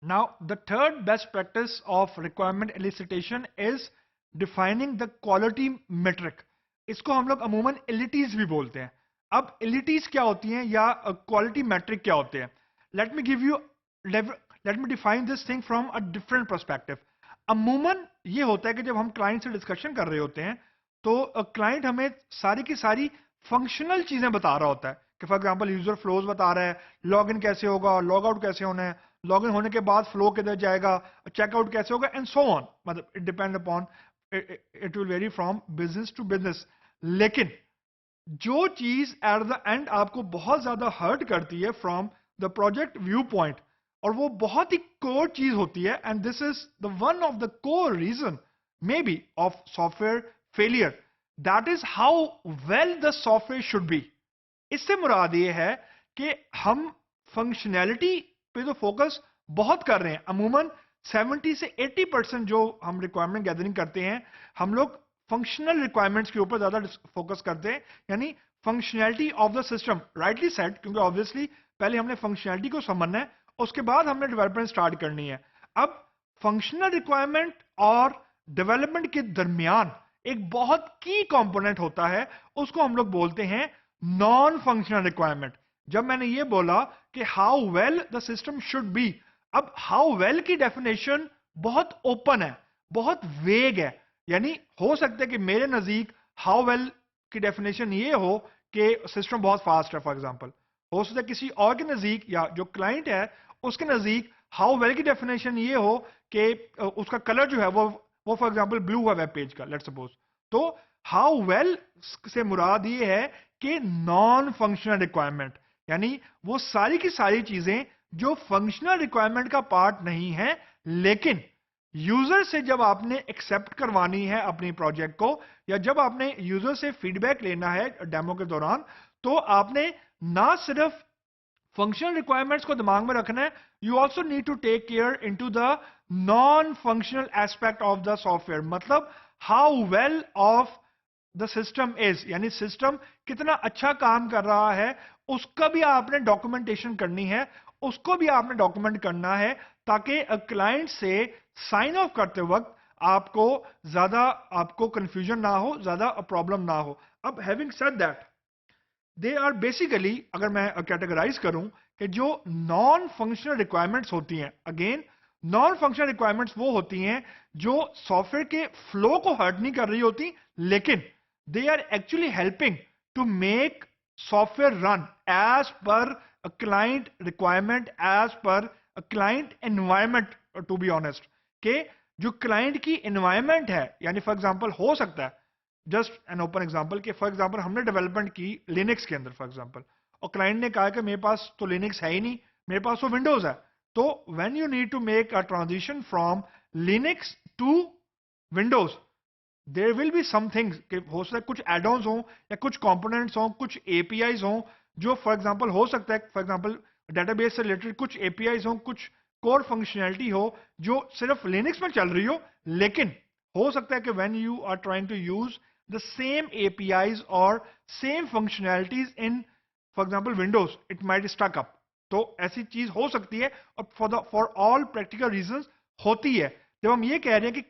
Now, the third best practice of requirement elicitation is defining the quality metric. इसको हम लोग अमूमन एलिटीज भी बोलते हैं. अब एलिटीज क्या होती हैं या क्वालिटी मैट्रिक क्या होते हैं? Let me give you let me define this thing from a different perspective. अमूमन ये होता है कि जब हम क्लाइंट से डिस्कशन कर रहे होते हैं तो क्लाइंट हमें सारी की सारी फंक्शनल चीजें बता रहा होता है कि फॉर एग्जांपल यूजर फ्लोज बता रहा है, लॉग इन कैसे होगा, लॉग आउट कैसे होना है, लॉग इन होने के बाद फ्लो किधर जाएगा, चेकआउट कैसे होगा एंड सो ऑन. मतलब it depend upon, it will vary from business to business. लेकिन जो चीज एट द एंड आपको बहुत ज्यादा हर्ट करती है from the project view point, और वो बहुत ही कोर चीज होती है, and this is the one of the core reason maybe of software failure, that is how well the software should be. इससे मुराद ये है कि हम फंक्शनैलिटी पे तो फोकस बहुत कर रहे हैं. अमूमन 70 से 80% जो हम रिक्वायरमेंट गैदरिंग करते हैं, हम लोग फंक्शनल रिक्वायरमेंट्स के ऊपर ज्यादा फोकस करते हैं, यानी functionality of the system. Rightly said, क्योंकि ऑब्वियसली पहले हमने फंक्शनैलिटी को समझना है, उसके बाद हमने डेवलपमेंट स्टार्ट करनी है. अब फंक्शनल रिक्वायरमेंट और डेवलपमेंट के दरमियान एक बहुत की कंपोनेंट होता है, उसको हम लोग बोलते हैं नॉन फंक्शनल रिक्वायरमेंट. जब मैंने ये बोला कि how well the system should be, अब हाउ वेल की डेफिनेशन बहुत ओपन है, बहुत वेग है. यानी हो सकता है कि मेरे नजदीक हाउ वेल की डेफिनेशन ये हो कि सिस्टम बहुत फास्ट है फॉर एग्जांपल. हो सकता है किसी और के नजदीक या जो क्लाइंट है उसके नजदीक हाउ वेल की डेफिनेशन ये हो कि उसका कलर जो है वो फॉर एग्जांपल ब्लू है वेब पेज का, लेट्स सपोज. तो हाउ वेल से मुराद ये है कि नॉन फंक्शनल रिक्वायरमेंट, यानी वो सारी की सारी चीजें जो फंक्शनल रिक्वायरमेंट का पार्ट नहीं है, लेकिन यूजर से जब आपने एक्सेप्ट करवानी है अपनी प्रोजेक्ट को, या जब आपने यूजर से फीडबैक लेना है डेमो के दौरान, तो आपने ना सिर्फ फंक्शनल रिक्वायरमेंट्स को दिमाग में रखना है, you also need to take care into the non functional aspect of the software. मतलब how well of the system is, यानी सिस्टम कितना अच्छा काम कर रहा है, उसका भी आपने डॉक्यूमेंटेशन करनी है, उसको भी आपने डॉक्यूमेंट करना है, ताकि क्लाइंट से साइन ऑफ करते वक्त आपको कंफ्यूजन ना हो, ज्यादा प्रॉब्लम ना हो. अब having said that, they are basically, अगर मैं कैटेगराइज करूं कि जो नॉन फंक्शनल रिक्वायरमेंट्स होती हैं, अगेन नॉन फंक्शनल रिक्वायरमेंट्स वो होती हैं जो सॉफ्टवेयर के फ्लो को हर्ट नहीं कर रही होती, लेकिन they are actually helping to make software run as per a client requirement, as per a client environment, to be honest. कि जो क्लाइंट की एनवायरमेंट है, यानी फॉर एग्जांपल हो सकता है, जस्ट एन ओपन एग्जांपल, कि फॉर एग्जांपल हमने डेवलपमेंट की लिनक्स के अंदर फॉर एग्जांपल, और क्लाइंट ने कहा कि मेरे पास तो लिनक्स है ही नहीं, मेरे पास तो विंडोज है. तो when you need to make a transition from Linux to Windows, there will be some things कि हो सकता है कुछ एड-ऑन्स हों या कुछ कंपोनेंट्स हों, कुछ एपीआईज हों, जो फॉर एग्जांपल हो सकता है फॉर एग्जांपल डेटाबेस से रिलेटेड कुछ एपीआईज हों, कुछ कोर फंक्शनैलिटी हो जो सिर्फ लिनक्स में चल रही हो, लेकिन हो सकता है कि when you are trying to use the same APIs और same functionalities in for example Windows, it might stuck up. तो ऐसी चीज हो सकती है, और फॉर ऑल प्रैक्टिकल रीजंस होती है. जब हम ये कह रहे हैं कि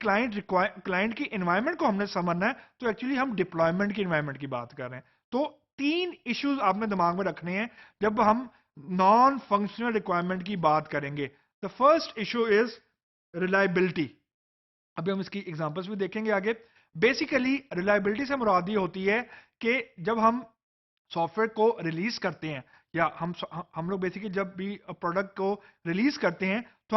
क्लाइंट की एनवायरनमेंट को हमने समझना है, तो एक्चुअली हम डिप्लॉयमेंट की एनवायरनमेंट की बात कर रहे हैं. तो 3 इश्यूज आपने दिमाग में रखने हैं जब हम नॉन फंक्शनल रिक्वायरमेंट की बात करेंगे. The first issue is reliability. अभी हम इसकी एग्जांपल्स भी देखेंगे आगे. बेसिकली रिलायबिलिटी से मुराद ये होती है कि जब हम सॉफ्टवेयर को रिलीज करते हैं, या हम लोग बेसिकली जब भी प्रोडक्ट को रिलीज करते हैं, तो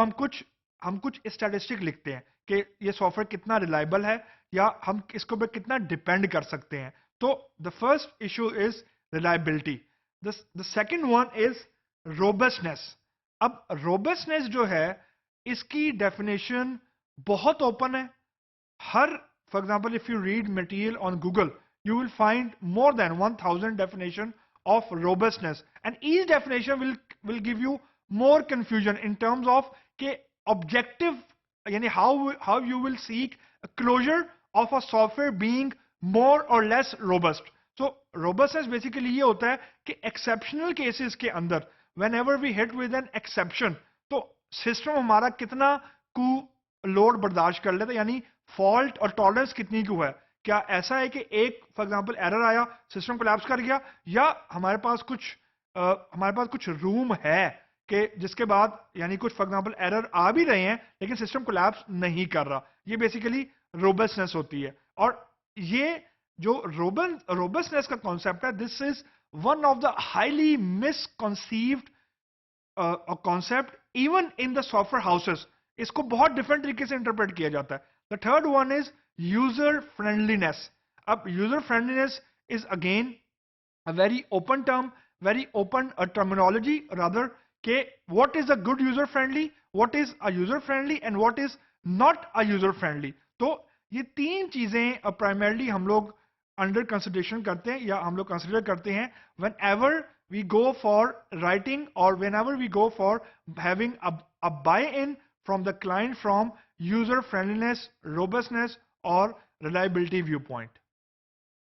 हम कुछ स्टैटिस्टिक लिखते हैं कि ये सॉफ्टवेयर कितना रिलायबल है, या हम इसको पे कितना डिपेंड कर सकते हैं. तो the first issue is reliability. The second one is robustness. अब रोबस्टनेस जो है, इसकी डेफिनेशन बहुत ओपन है. Her for example if you read material on Google, you will find more than 1000 definition of robustness, and each definition will give you more confusion in terms of के objective, यानी how you will seek a closure of a software being more or less robust. So robustness basically ये होता है कि exceptional cases के अंदर whenever we hit with an exception, तो system हमारा कितना कू लोड बर्दाश्त कर लेता है, यानी फॉल्ट और टॉलरेंस कितनी क्यू है। क्या ऐसा है कि एक फॉर एग्जांपल एरर आया, सिस्टम कोलैप्स कर गया, या हमारे पास कुछ रूम है कि जिसके बाद यानी कुछ फॉर एग्जांपल एरर आ भी रहे हैं लेकिन सिस्टम कोलैप्स नहीं कर रहा। ये बेसिकली रोबस्टनेस होती है। और ये जो रोबस्टनेस का कॉन्सेप्ट है, this is one of the highly misconceived concept even in the software houses. इसको बहुत डिफरेंट तरीके से इंटरप्रेट किया जाता है। The third one is user friendliness. अब user friendliness is again a very open term, very open terminology rather, ke what is a good user friendly, what is a user friendly and what is not a user friendly। तो ये तीन चीजें primarily हम लोग under consideration करते हैं या हम लोग कंसिडर करते हैं whenever we go for writing or whenever we go for having a buy-in from the client from user friendliness, robustness or reliability viewpoint।